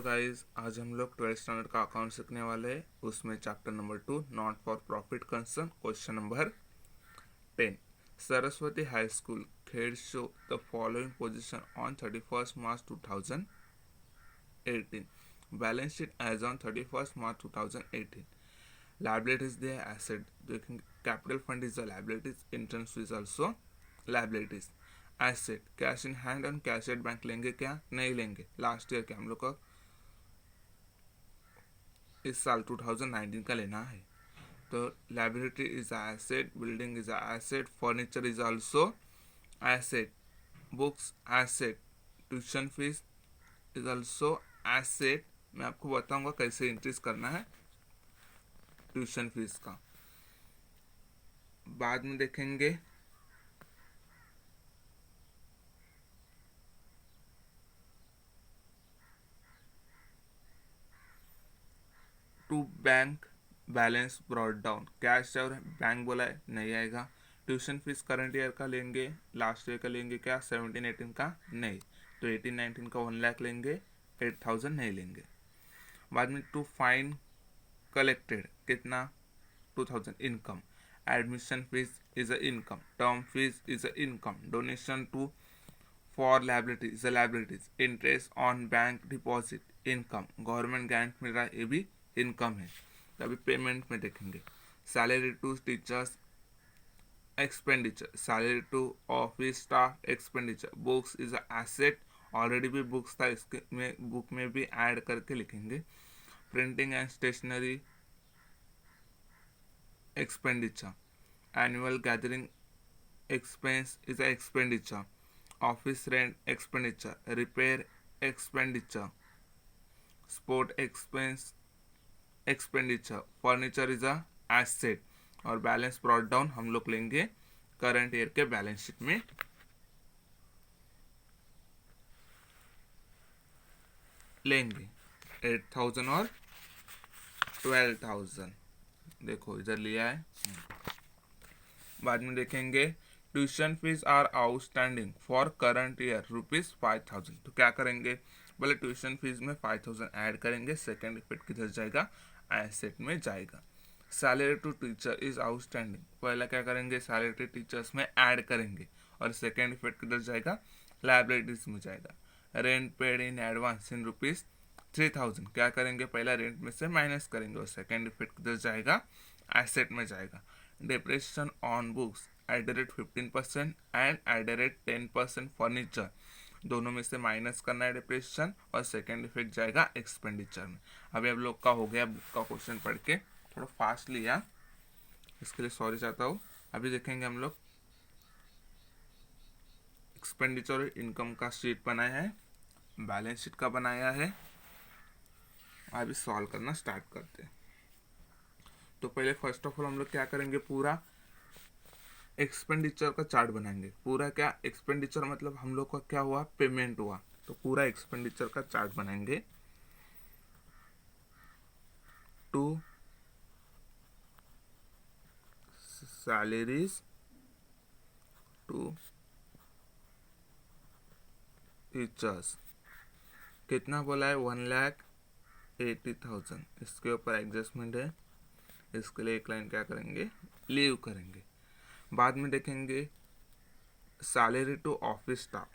Guys, आज हम लोग 12th स्टैंडर्ड का अकाउंट सीखने वाले हैं। उसमें chapter number 2 not for profit concern question number 10। Saraswati high school Khed show the following position on 31st March 2018। Balance sheet as on 31st March 2018। liabilities they are asset, देखेंगे capital fund is the liabilities, interest is also liabilities। Asset cash in hand और cash at bank लेंगे क्या? नहीं लेंगे। Last year के हम लोग का इस साल 2019 का लेना है। तो liability is asset, building is asset, furniture is also asset, books asset, tuition fees is also asset. मैं आपको बताऊंगा कैसे इंक्रीज करना है ट्यूशन फीस का, बाद में देखेंगे। To bank balance brought down, cash और बैंक बोला है नहीं आएगा। ट्यूशन फीस करंट ईयर का लेंगे, लास्ट ईयर का लेंगे क्या? 17-18 का नहीं, तो 18-19 का 1 लाख लेंगे, 8,000 नहीं लेंगे। बाद में टू फाइन कलेक्टेड कितना? 2,000 income. Admission fees is a income, term fees is a income, donation to for liability is a liabilities, interest on bank deposit income, government grant मिल रहा है ये भी इनकम है। तो अभी पेमेंट में देखेंगे। Salary to teachers expenditure, salary to office staff expenditure, books is a asset, already भी बुक्स था, इसके में बुक में भी ऐड करके लिखेंगे। Printing and stationery expenditure, annual gathering expense is a expenditure, office rent expenditure, repair expenditure, sport expense expenditure, furniture is a asset। और balance brought down हम लोग लेंगे करंट ईयर के बैलेंस शीट में लेंगे 8,000 और 12,000। देखो इधर लिया है। बाद में देखेंगे tuition fees are outstanding for current year ₹5,000। तो क्या करेंगे? बोले ट्यूशन फीस में 5,000 ऐड करेंगे। सेकेंड इफेक्ट किधर जाएगा? एसेट में जाएगा। Salary to teacher is outstanding, पहला क्या करेंगे? सैलरी टीचर्स में ऐड करेंगे, और सेकेंड इफेक्ट किधर जाएगा? लाइबिलिटीज में जाएगा। Rent paid in advance in ₹3,000, क्या करेंगे? पहला रेंट में से माइनस करेंगे, और सेकेंड इफेक्ट किधर जाएगा? एसेट में जाएगा। Depreciation on books at the rate 15% and at the rate 10% furniture, दोनों में से माइनस करना है डिप्रेशन, और सेकेंड इफेक्ट जाएगा एक्सपेंडिचर में। अभी आप लोग का हो गया बुक का क्वेश्चन पढ़ के, थोड़ा फास्ट लिया, इसके लिए सॉरी चाहता हूँ। अभी देखेंगे हम लोग एक्सपेंडिचर और इनकम का शीट बनाया है, बैलेंस शीट का बनाया है। अभी सॉल्व करना स्टार्ट करते हैं। तो पहले फर्स्ट ऑफ ऑल हम लोग क्या करेंगे? पूरा एक्सपेंडिचर का चार्ट बनाएंगे। पूरा क्या एक्सपेंडिचर मतलब हम लोग का क्या हुआ? पेमेंट हुआ। तो पूरा एक्सपेंडिचर का चार्ट बनाएंगे। टू सैलरीज टू टीचर्स, कितना बोला है? 1,80,000। इसके ऊपर एडजस्टमेंट है, इसके लिए एक लाइन क्या करेंगे? लीव करेंगे। बाद में देखेंगे सैलरी टू ऑफिस स्टाफ,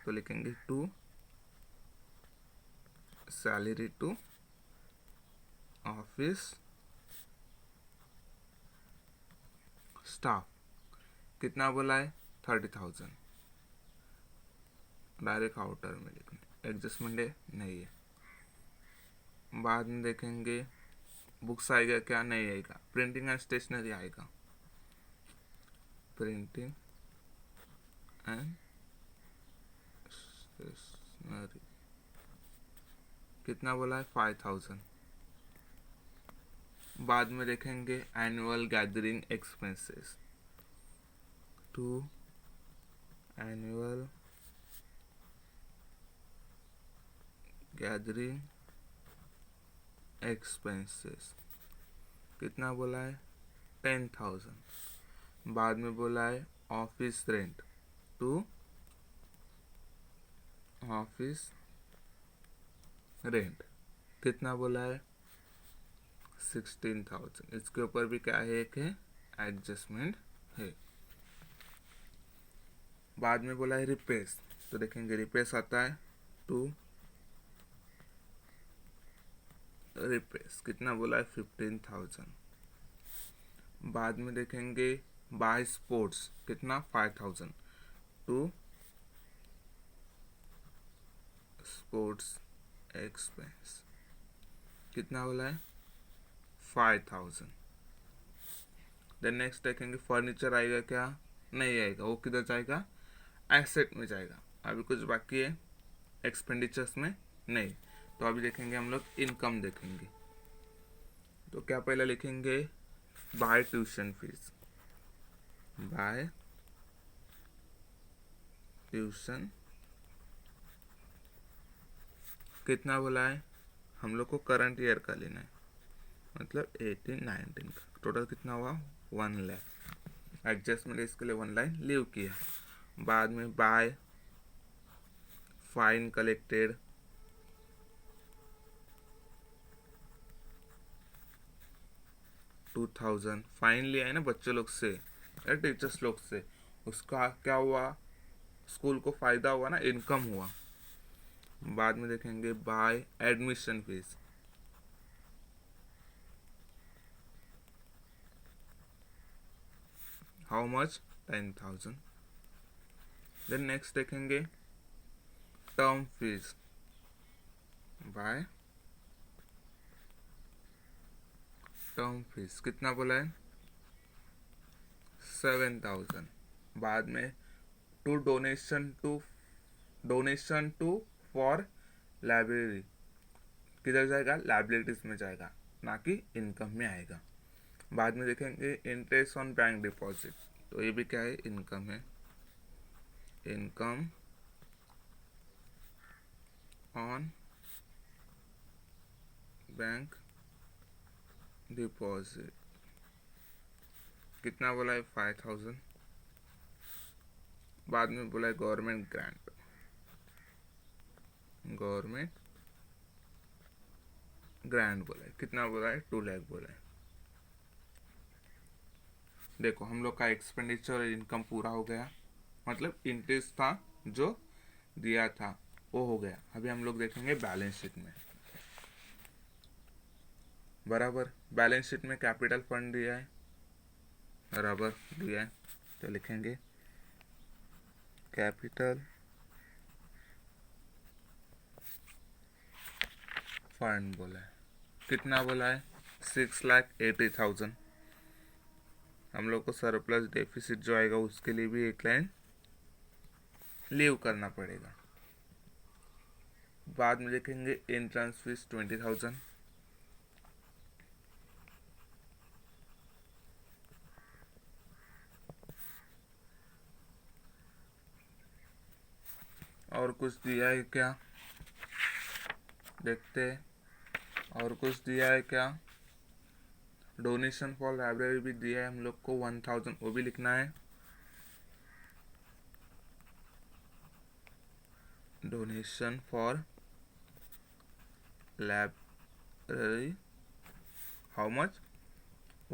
तो लिखेंगे to salary to office staff, कितना बोला है? 30,000। डायरेक्ट आउटर में लिखना, एडजस्टमेंट है नहीं है। बाद में देखेंगे बुक्स आएगा क्या? नहीं आएगा। प्रिंटिंग एंड स्टेशनरी आएगा, प्रिंटिंग एंड स्टेशनरी, कितना बोला है? 5,000। बाद में देखेंगे annual gathering expenses, to annual gathering expenses, कितना बोला है? 10,000। बाद में बोला है office rent, to office rent कितना बोला है 16,000। इसके ऊपर भी क्या है, एक है एडजस्टमेंट है। बाद में बोला है रिपेस, तो देखेंगे रिपेस आता है टू रिपेस कितना बोला है 15,000। बाद में देखेंगे बाय स्पोर्ट्स कितना 5,000 टू स्पोर्ट्स एक्सपेंस कितना बोला है 5,000। देन नेक्स्ट देखेंगे फर्नीचर आएगा क्या, नहीं आएगा, वो किधर जाएगा एसेट में जाएगा। अभी कुछ बाकी है एक्सपेंडिचर्स में नहीं, तो अभी देखेंगे हम लोग इनकम देखेंगे। तो क्या पहले लिखेंगे by tuition fees, by tuition कितना बोला है हम लोग को करंट ईयर का लेना है, मतलब 18-19 का टोटल कितना हुआ 1 लाख। एडजस्टमेंट इसके लिए 1 लाइन लीव किया। बाद में बाय फाइन कलेक्टेड 2,000, फाइन लिया है ना बच्चों लोग से या टीचर्स लोग से, उसका क्या हुआ स्कूल को फायदा हुआ ना, इनकम हुआ। बाद में देखेंगे by admission fees, how much 10,000। Then next देखेंगे term fees, by term fees कितना बोला है 7,000। बाद में to donation to for library किधर जाएगा लाइबिलिटीज में जाएगा, ना कि इनकम में आएगा। बाद में देखेंगे इंटरेस्ट ऑन बैंक डिपॉजिट, तो ये भी क्या है इनकम है, इनकम ऑन बैंक डिपॉजिट कितना बोला है 5,000। बाद में बोला है गवर्नमेंट ग्रांट, गवर्नमेंट ग्रांट बोला है कितना बोला है 2 लाख बोला है। देखो हम लोग का एक्सपेंडिचर और इनकम पूरा हो गया, मतलब इंटरेस्ट था जो दिया था वो हो गया। अभी हम लोग देखेंगे बैलेंस शीट में, बराबर बैलेंस शीट में कैपिटल फंड दिया है, बराबर दिया है, तो लिखेंगे कैपिटल फंड बोला है कितना बोला है 6,80,000। हम लोग को सरप्लस डेफिसिट जो आएगा उसके लिए भी एक लाइन लीव करना पड़ेगा। बाद में देखेंगे एंट्रेंस फीस 20,000, और कुछ दिया है क्या देखते हैं, और कुछ दिया है क्या, डोनेशन फॉर लाइब्रेरी भी दिया है हम लोग को 1,000, वो भी लिखना है। Donation for library how much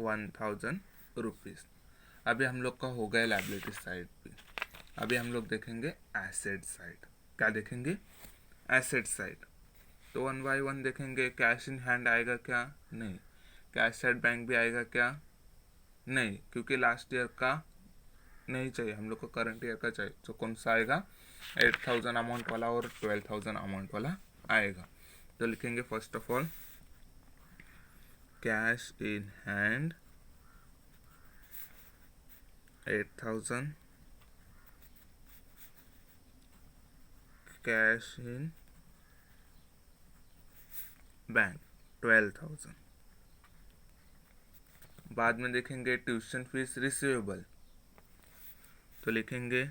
1,000 rupees. अभी हम लोग का हो गया लाइबिलिटी साइड पे। अभी हम लोग देखेंगे एसेट साइड। क्या देखेंगे एसेट साइड, तो 1 बाय 1 देखेंगे। कैश इन हैंड आएगा क्या, नहीं। कैश एट बैंक भी आएगा क्या, नहीं, क्योंकि लास्ट ईयर का नहीं चाहिए हम लोग को, करंट ईयर का चाहिए। तो कौन सा आएगा 8,000 अमाउंट वाला और 12,000 अमाउंट वाला आएगा। तो लिखेंगे first of all cash in hand 8,000, cash in bank 12,000। बाद में देखेंगे ट्यूशन फीस रिसीवेबल, तो लिखेंगे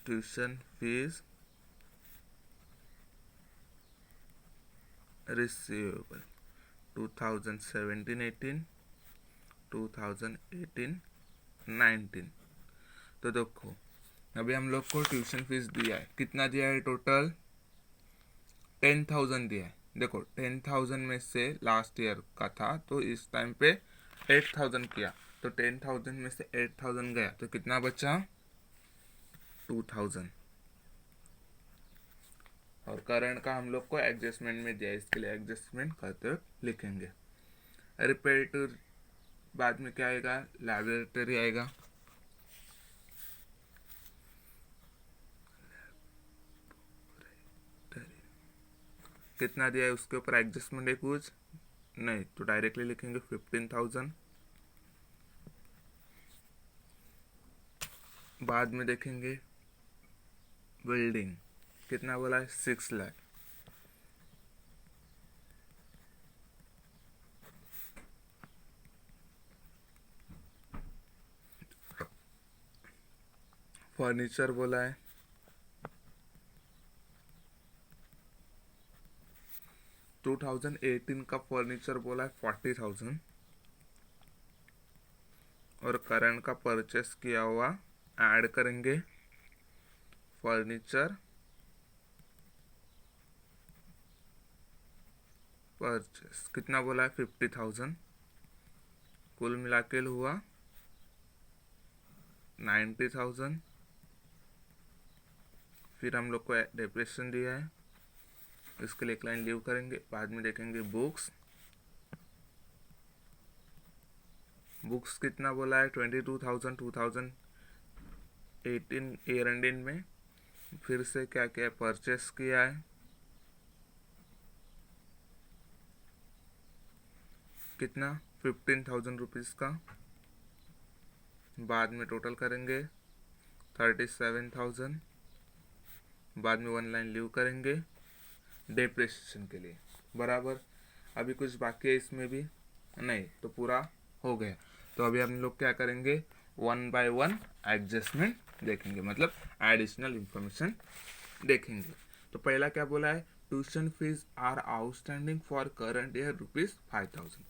ट्यूशन फीस रिसीवेबल 2017-18, 2018-19। तो देखो अभी हम लोग को ट्यूशन फीस दिया है, कितना दिया है टोटल? 10,000 दिया है। देखो 10,000 में से लास्ट ईयर का था तो इस टाइम पे 8,000 किया, तो 10,000 में से 8,000 गया तो कितना बचा? 2,000। और करंट का हम लोग को एडजस्टमेंट में दिया है, इसके लिए एडजस्टमेंट करते हुए लिखेंगे। रिपेयर बाद में क्या आएगा? लाइबिलिटी आएगा। कितना दिया है उसके ऊपर एडजस्टमेंट है कुछ नहीं, तो डायरेक्टली लिखेंगे 15,000। बाद में देखेंगे बिल्डिंग, कितना बोला है? 6 लाख। फर्नीचर बोला है 2018 का फर्नीचर बोला है 40,000, और करंट का परचेस किया हुआ ऐड करेंगे फर्नीचर परचेस, कितना बोला है? 50,000। कुल मिला के हुआ 90,000। फिर हम लोग को डेप्रेशन दिया है, इसके लिए एक लाइन लीव करेंगे। बाद में देखेंगे बुक्स, बुक्स कितना बोला है? 22,000 2018 ईयर एंडिंग में। फिर से क्या क्या परचेस किया है, कितना? 15,000 रुपीज़ का। बाद में टोटल करेंगे 37,000। बाद में 1 लाइन लीव करेंगे डेप्रिसिएशन के लिए, बराबर। अभी कुछ बाकी है इसमें भी नहीं, तो पूरा हो गया। तो अभी हम लोग क्या करेंगे? 1 बाय 1 एडजस्टमेंट देखेंगे, मतलब एडिशनल इंफॉर्मेशन देखेंगे। तो पहला क्या बोला है? Tuition fees are outstanding for current year ₹5,000।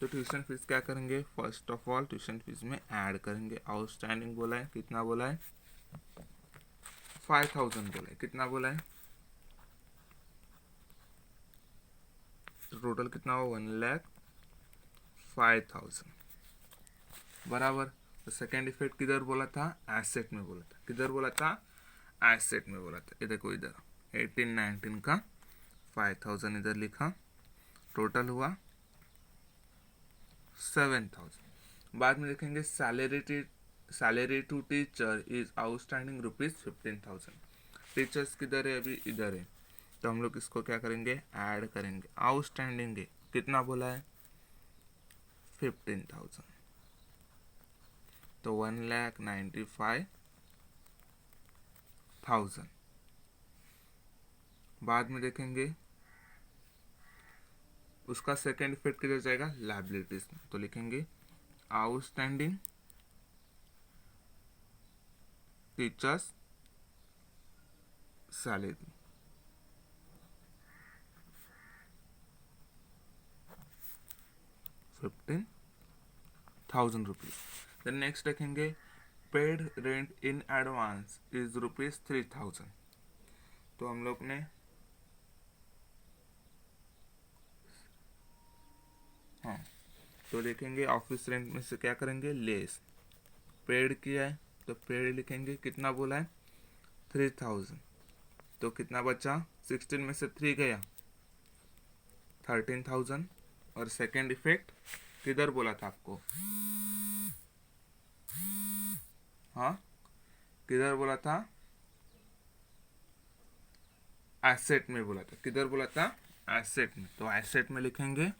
तो ट्यूशन फीस क्या करेंगे? First of all tuition fees में ऐड करेंगे। आउटस्टैंडिंग बोला है, कितना बोला है? 5,000 बोला है। कितना बोला है? तो टोटल कितना हुआ? 1,05,000, बराबर। तो सेकेंड इफेक्ट किधर बोला था? एसेट में बोला था। किधर बोला था? एसेट में बोला था। ये देखो इधर 18-19 का 5,000 इधर लिखा, टोटल हुआ 7,000। बाद में देखेंगे salary to teacher is outstanding ₹15,000। Teachers किधर है? अभी इधर है, तो हम लोग इसको क्या करेंगे? ऐड करेंगे। आउटस्टैंडिंग है, कितना बोला है? 15,000, तो 1,95,000। बाद में देखेंगे उसका सेकेंड इफेक्ट किधर जाएगा? लायबिलिटीज में, तो लिखेंगे outstanding teachers salary, ₹15,000। Then next देखेंगे paid rent in advance is ₹3,000। तो हम लोग ने हाँ, तो लिखेंगे ऑफिस रेंट में से क्या करेंगे? लेस। पेड किया है तो पेड लिखेंगे, कितना बोला है? 3,000। तो कितना बचा? 16 में से 3 गया, 13,000। और सेकेंड इफेक्ट किधर बोला था आपको? हाँ, किधर बोला था? एसेट में बोला था। किधर बोला था? एसेट में। तो एसेट में लिखेंगे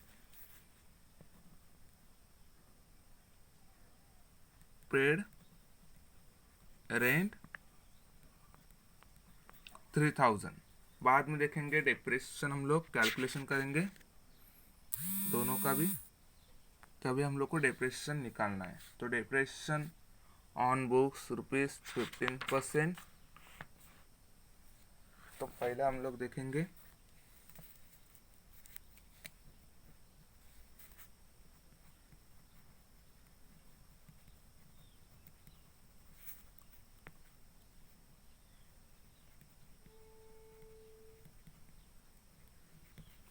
पेड रेंट 3,000। बाद में देखेंगे डेप्रिसिएशन, हम लोग कैलकुलेशन करेंगे दोनों का भी, तभी हम लोग को डेप्रिसिएशन निकालना है। तो डेप्रिसिएशन ऑन बुक्स ₹15%। तो पहले हम लोग देखेंगे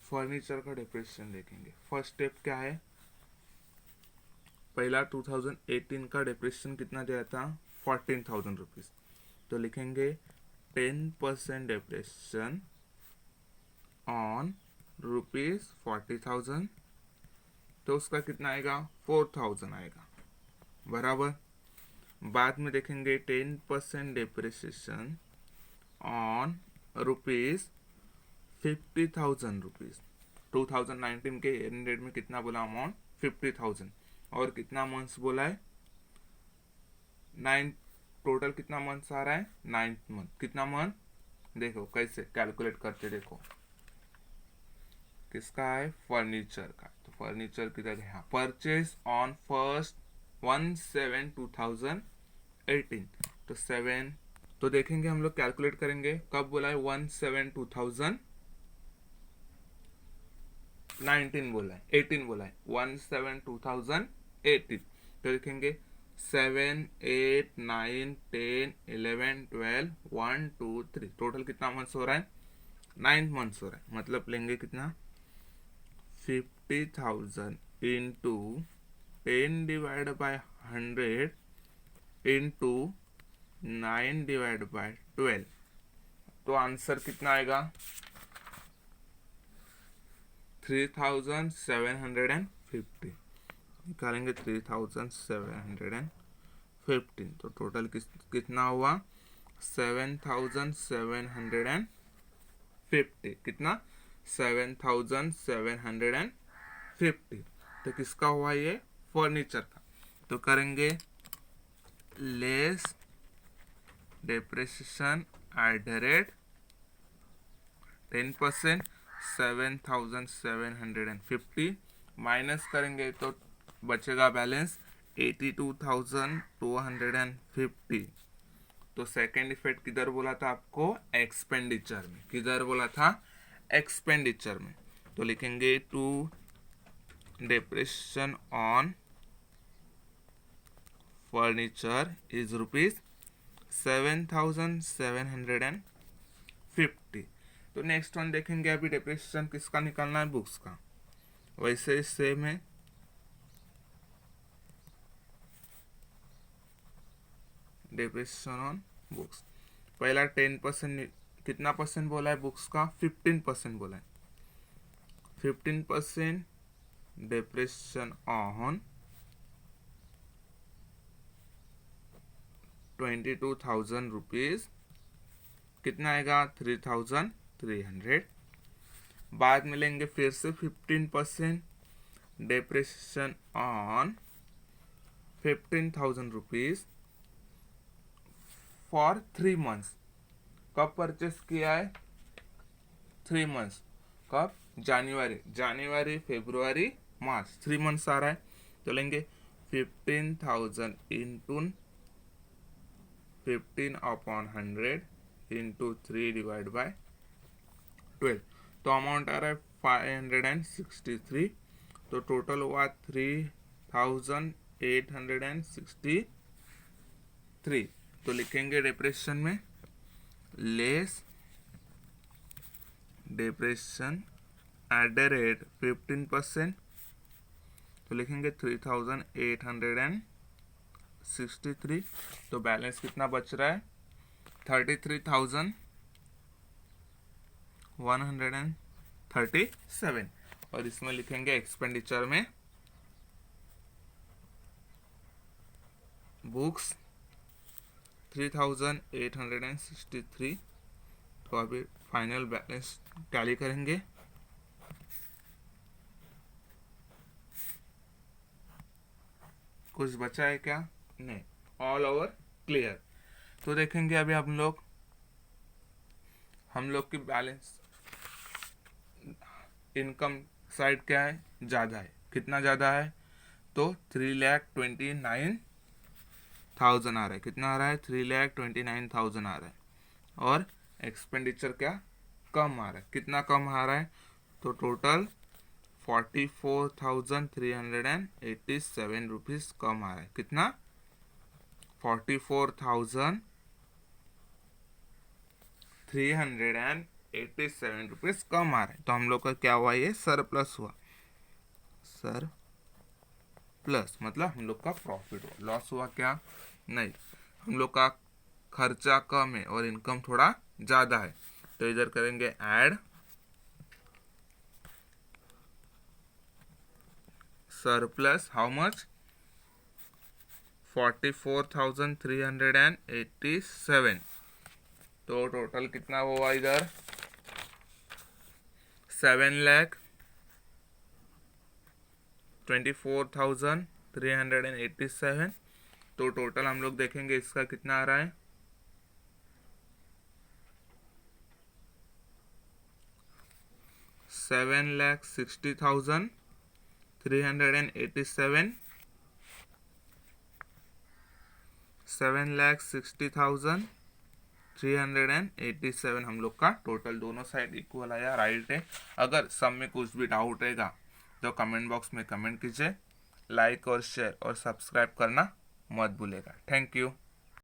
फर्नीचर का डेप्रिसिएशन देखेंगे। फर्स्ट स्टेप क्या है, पहला 2018 का डेप्रिसिएशन कितना दिया था, 14,000 रुपीज। तो लिखेंगे 10% डेप्रिसिएशन ऑन ₹40,000, तो उसका कितना आएगा, 4,000 आएगा, बराबर। बाद में देखेंगे 10% डेप्रिसिएशन ऑन ₹50,000। 2019 के एंड डेट में कितना बोला अमाउंट, 50,000, और कितना मंथ्स बोला है, 9, टोटल कितना मंथ्स आ रहा है, 9th मंथ। कितना मंथ, देखो कैसे कैलकुलेट करते, देखो किसका है, फर्नीचर का। तो फर्नीचर किधर है, परचेज ऑन 1/7/2018, तो 7, तो देखेंगे हम लोग कैलकुलेट करेंगे, कब बोला है, 1/7/2019 बोला है, 18 बोला है, 1/7/2018। तो देखेंगे 7, 8, 9, 10, 11, 12, 1, 2, 3, टोटल कितना मंथ्स हो रहा है, 9 मंथ्स हो रहा है। मतलब लेंगे कितना, 50,000 into 10 divide by 100 into 9 divide by 12, तो आंसर कितना आएगा, 3,750 निकालेंगे, 3,715। तो टोटल कितना हुआ, 7,750, कितना, 7,750। तो किसका हुआ ये, फर्नीचर का। तो करेंगे less depreciation at the rate 10%, 7,750 minus करेंगे तो बचेगा बैलेंस 82,250। तो सेकेंड इफेक्ट किधर बोला था आपको, एक्सपेंडिचर में। किधर बोला था, एक्सपेंडिचर में। तो लिखेंगे to depreciation on furniture is ₹7,750। तो नेक्स्ट वन देखेंगे, अभी डेप्रिसिएशन किसका निकालना है, बुक्स का। वैसे सेम है, डेप्रिसिएशन ऑन बुक्स। पहला 10%, कितना परसेंट बोला है बुक्स का, 15% बोला है। 15% डेप्रिसिएशन ऑन 22,000 रुपीज, कितना आएगा, 3,300। बाद में लेंगे फिर से 15% depreciation on 15,000 rupees for 3 months. कब परचेस किया है, 3 मंथ्स। कब, जनवरी फरवरी मार्च, 3 मंथ्स आ रहा है। तो लेंगे 15,000 इंटू 15/100 इंटू 3 डिवाइड बाय 12, तो अमाउंट आ रहा है 563। तो टोटल हुआ 3,863। तो लिखेंगे डेप्रिसिएशन में less depreciation at the rate 15%, तो लिखेंगे 3,863। तो बैलेंस कितना बच रहा है, 33,137। और इसमें लिखेंगे एक्सपेंडिचर में बुक्स 3,863। तो अभी फाइनल बैलेंस टैली करेंगे। कुछ बचा है क्या, नहीं, ऑल ओवर क्लियर। तो देखेंगे अभी हम लोग की बैलेंस, इनकम साइड क्या है, ज़्यादा है। कितना ज़्यादा है, तो 3,29,000 आ रहा है। कितना आ रहा है, 3,29,000 आ रहा है। और एक्सपेंडिचर क्या, कम आ रहा है। कितना कम आ रहा है, तो टोटल 44,387 रुपीज़ कम आ रहा है। कितना, 44,387 87 रुपीज़ कम आ रहा है, तो हम लोग का क्या हुआ, ये सरप्लस हुआ। सर प्लस मतलब हम लोग का प्रॉफिट हुआ, लॉस हुआ क्या नहीं। हम लोग का खर्चा कम है और इनकम थोड़ा ज़्यादा है, तो इधर करेंगे ऐड सरप्लस हाउ मच 44,387। तो टोटल कितना हुआ इधर 7,24,387। तो टोटल हम लोग देखेंगे इसका कितना आ रहा है 7,60,387। 7,60,387 हम लोग का टोटल, दोनों साइड इक्वल आया, राइट है। अगर सब में कुछ भी डाउट रहेगा तो कमेंट बॉक्स में कमेंट कीजिए, लाइक और शेयर और सब्सक्राइब करना मत भूलेगा। Thank you.